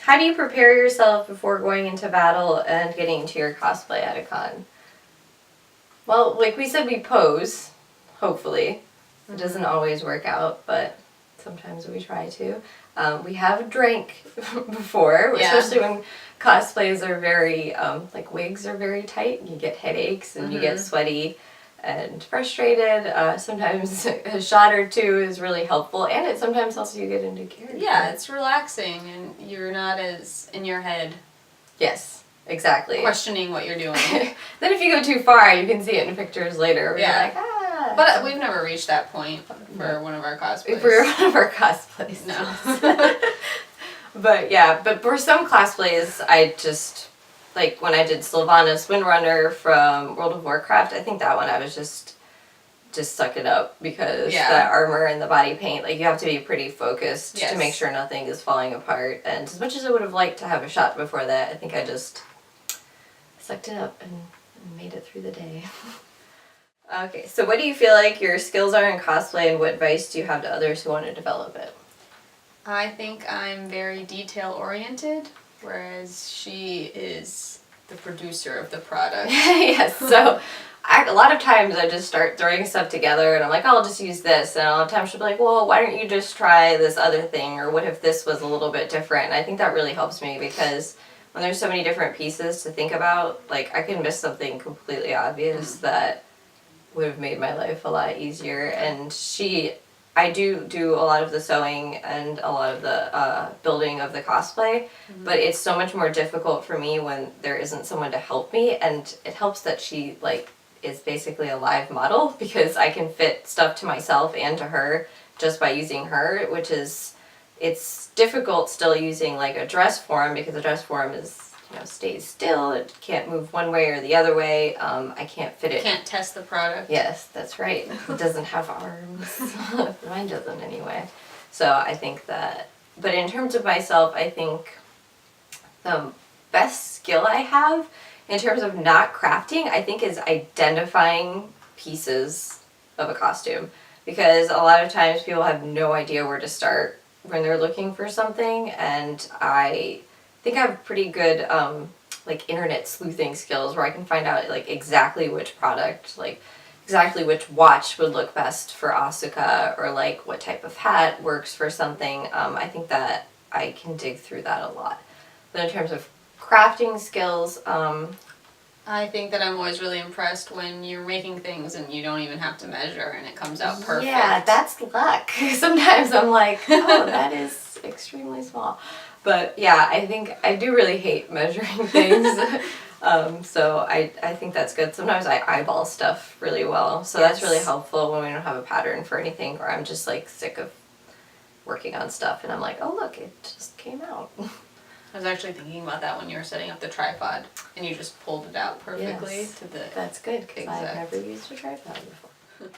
How do you prepare yourself before going into battle and getting into your cosplay at a con? Well, like we said, we pose, hopefully. It doesn't always work out, but sometimes we try to. We have drank before, especially when cosplays are very, like wigs are very tight. You get headaches and you get sweaty and frustrated. Sometimes a shot or two is really helpful, and it sometimes helps you get into character. Yeah, it's relaxing and you're not as in your head. Yes, exactly. Questioning what you're doing. Then if you go too far, you can see it in pictures later where you're like, ah. But we've never reached that point for one of our cosplays. For one of our cosplays. No. But yeah, but for some cosplays, I just, like when I did Sylvanas Windrunner from World of Warcraft, I think that one I was just suck it up because the armor and the body paint, like you have to be pretty focused to make sure nothing is falling apart. And as much as I would have liked to have a shot before that, I think I just sucked it up and made it through the day. Okay, so what do you feel like your skills are in cosplay, and what advice do you have to others who want to develop it? I think I'm very detail-oriented, whereas she is the producer of the product. Yes, so a lot of times I just start throwing stuff together and I'm like, oh, I'll just use this. And a lot of times she'll be like, well, why don't you just try this other thing? Or what if this was a little bit different? And I think that really helps me because when there's so many different pieces to think about, like I can miss something completely obvious that would have made my life a lot easier. And I do a lot of the sewing and a lot of the building of the cosplay, but it's so much more difficult for me when there isn't someone to help me, and it helps that she like is basically a live model because I can fit stuff to myself and to her just by using her, which is, it's difficult still using like a dress form because a dress form is, you know, stays still. It can't move one way or the other way. I can't fit it. Can't test the product. Yes, that's right. It doesn't have arms. Mine doesn't anyway. So I think that, but in terms of myself, I think the best skill I have in terms of not crafting, I think is identifying pieces of a costume. Because a lot of times people have no idea where to start when they're looking for something, and I think I have pretty good like internet sleuthing skills where I can find out like exactly which product, like exactly which watch would look best for Asuka, or like what type of hat works for something. I think that I can dig through that a lot. But in terms of crafting skills, I think that I'm always really impressed when you're making things and you don't even have to measure and it comes out perfect. Yeah, that's luck. Sometimes I'm like, oh, that is extremely small. But yeah, I think I do really hate measuring things. So I think that's good. Sometimes I eyeball stuff really well. So that's really helpful when we don't have a pattern for anything, or I'm just like sick of working on stuff and I'm like, oh look, it just came out. I was actually thinking about that when you were setting up the tripod and you just pulled it out perfectly to the That's good because I've never used a tripod before.